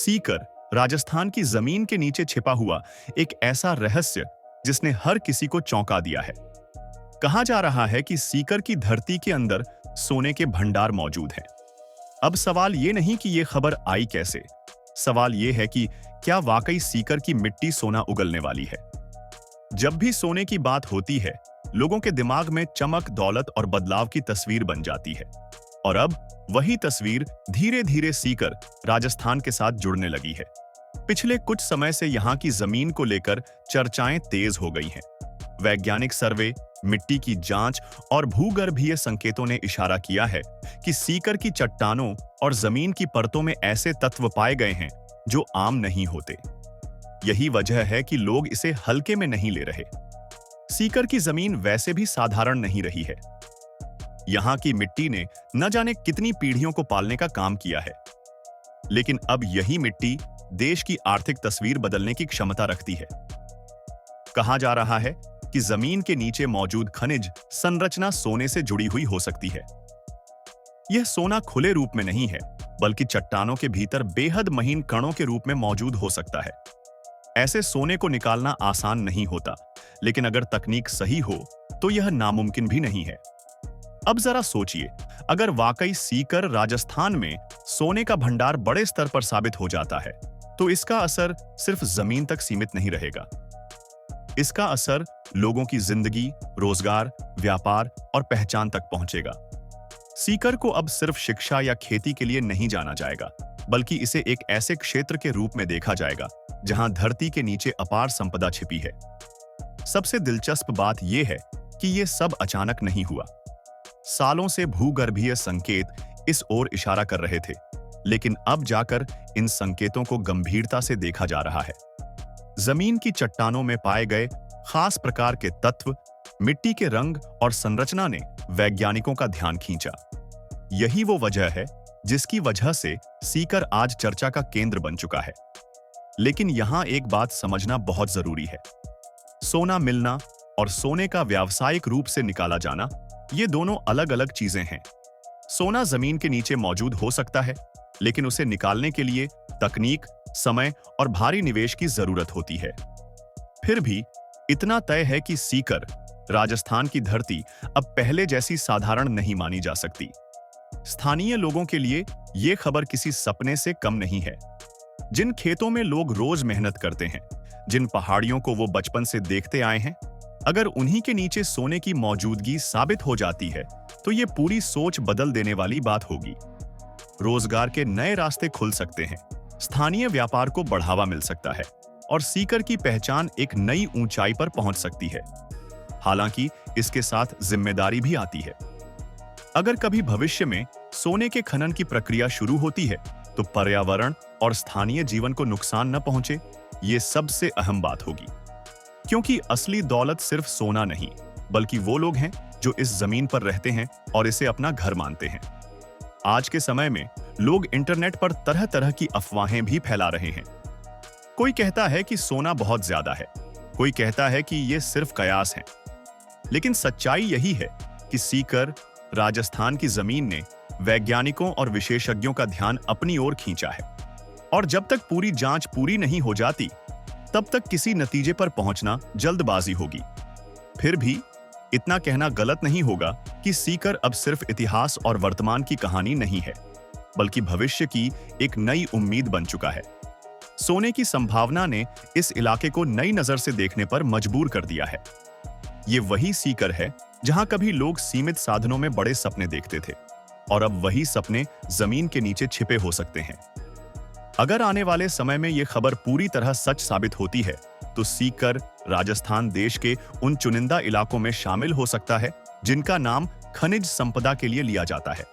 सीकर राजस्थान की जमीन के नीचे छिपा हुआ एक ऐसा रहस्य जिसने हर किसी को चौंका दिया है। कहा जा रहा है कि सीकर की धरती के अंदर सोने के भंडार मौजूद हैं। अब सवाल ये नहीं कि ये खबर आई कैसे, सवाल ये है कि क्या वाकई सीकर की मिट्टी सोना उगलने वाली है। जब भी सोने की बात होती है, लोगों के दिमाग में चमक, दौलत और बदलाव की तस्वीर बन जाती है। और अब वही तस्वीर धीरे धीरे सीकर राजस्थान के साथ जुड़ने लगी है। पिछले कुछ समय से यहाँ की जमीन को लेकर चर्चाएं तेज हो गई हैं। वैज्ञानिक सर्वे, मिट्टी की जांच और भूगर्भीय संकेतों ने इशारा किया है कि सीकर की चट्टानों और जमीन की परतों में ऐसे तत्व पाए गए हैं जो आम नहीं होते। यही वजह है कि लोग इसे हल्के में नहीं ले रहे। सीकर की जमीन वैसे भी साधारण नहीं रही है। यहाँ की मिट्टी ने न जाने कितनी पीढ़ियों को पालने का काम किया है, लेकिन अब यही मिट्टी देश की आर्थिक तस्वीर बदलने की क्षमता रखती है। कहा जा रहा है कि जमीन के नीचे मौजूद खनिज संरचना सोने से जुड़ी हुई हो सकती है। यह सोना खुले रूप में नहीं है, बल्कि चट्टानों के भीतर बेहद महीन कणों के रूप में मौजूद हो सकता है। ऐसे सोने को निकालना आसान नहीं होता, लेकिन अगर तकनीक सही हो तो यह नामुमकिन भी नहीं है। अब जरा सोचिए, अगर वाकई सीकर राजस्थान में सोने का भंडार बड़े स्तर पर साबित हो जाता है, तो इसका असर सिर्फ जमीन तक सीमित नहीं रहेगा। इसका असर लोगों की जिंदगी, रोजगार, व्यापार और पहचान तक पहुंचेगा। सीकर को अब सिर्फ शिक्षा या खेती के लिए नहीं जाना जाएगा, बल्कि इसे एक ऐसे क्षेत्र के रूप में देखा जाएगा जहां धरती के नीचे अपार संपदा छिपी है। सबसे दिलचस्प बात यह है कि यह सब अचानक नहीं हुआ। सालों से भूगर्भीय संकेत इस ओर इशारा कर रहे थे, लेकिन अब जाकर इन संकेतों को गंभीरता से देखा जा रहा है। जमीन की चट्टानों में पाए गए खास प्रकार के तत्व, मिट्टी के रंग और संरचना ने वैज्ञानिकों का ध्यान खींचा। यही वो वजह है जिसकी वजह से सीकर आज चर्चा का केंद्र बन चुका है। लेकिन यहां एक बात समझना बहुत जरूरी है। सोना मिलना और सोने का व्यावसायिक रूप से निकाला जाना, ये दोनों अलग अलग चीजें हैं। सोना जमीन के नीचे मौजूद हो सकता है, लेकिन उसे निकालने के लिए तकनीक, समय और भारी निवेश की जरूरत होती है। फिर भी इतना तय है कि सीकर राजस्थान की धरती अब पहले जैसी साधारण नहीं मानी जा सकती। स्थानीय लोगों के लिए यह खबर किसी सपने से कम नहीं है। जिन खेतों में लोग रोज मेहनत करते हैं, जिन पहाड़ियों को वो बचपन से देखते आए हैं, अगर उन्हीं के नीचे सोने की मौजूदगी साबित हो जाती है, तो ये पूरी सोच बदल देने वाली बात होगी। रोजगार के नए रास्ते खुल सकते हैं, स्थानीय व्यापार को बढ़ावा मिल सकता है और सीकर की पहचान एक नई ऊंचाई पर पहुंच सकती है। हालांकि इसके साथ जिम्मेदारी भी आती है। अगर कभी भविष्य में सोने के खनन की प्रक्रिया शुरू होती है, तो पर्यावरण और स्थानीय जीवन को नुकसान न पहुंचे, ये सबसे अहम बात होगी। क्योंकि असली दौलत सिर्फ सोना नहीं, बल्कि वो लोग हैं जो इस जमीन पर रहते हैं और इसे अपना घर मानते हैं। आज के समय में लोग इंटरनेट पर तरह तरह की अफवाहें भी फैला रहे हैं। कोई कहता है कि सोना बहुत ज्यादा है, कोई कहता है कि ये सिर्फ कयास है। लेकिन सच्चाई यही है कि सीकर राजस्थान की जमीन ने वैज्ञानिकों और विशेषज्ञों का ध्यान अपनी ओर खींचा है। और जब तक पूरी जांच पूरी नहीं हो जाती, तब तक किसी नतीजे पर पहुंचना जल्दबाजी होगी। फिर भी इतना कहना गलत नहीं होगा कि सीकर अब सिर्फ इतिहास और वर्तमान की कहानी नहीं है, बल्कि भविष्य की एक नई उम्मीद बन चुका है। सोने की संभावना ने इस इलाके को नई नजर से देखने पर मजबूर कर दिया है। ये वही सीकर है जहां कभी लोग सीमित साधनों में बड़े सपने देखते थे, और अब वही सपने जमीन के नीचे छिपे हो सकते हैं। अगर आने वाले समय में यह खबर पूरी तरह सच साबित होती है, तो सीकर राजस्थान देश के उन चुनिंदा इलाकों में शामिल हो सकता है जिनका नाम खनिज संपदा के लिए लिया जाता है।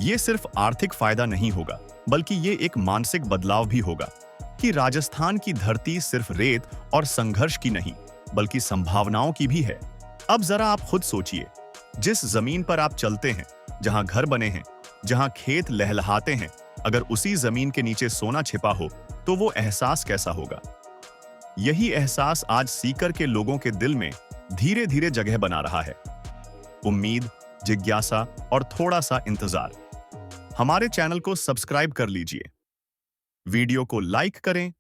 ये सिर्फ आर्थिक फायदा नहीं होगा, बल्कि ये एक मानसिक बदलाव भी होगा कि राजस्थान की धरती सिर्फ रेत और संघर्ष की नहीं, बल्कि संभावनाओं की भी है। अब जरा आप खुद सोचिए, जिस जमीन पर आप चलते हैं, जहां घर बने हैं, जहां खेत लहलहाते हैं, अगर उसी जमीन के नीचे सोना छिपा हो, तो वो एहसास कैसा होगा। यही एहसास आज सीकर के लोगों के दिल में धीरे धीरे जगह बना रहा है। उम्मीद, जिज्ञासा और थोड़ा सा इंतजार। हमारे चैनल को सब्सक्राइब कर लीजिए। वीडियो को लाइक करें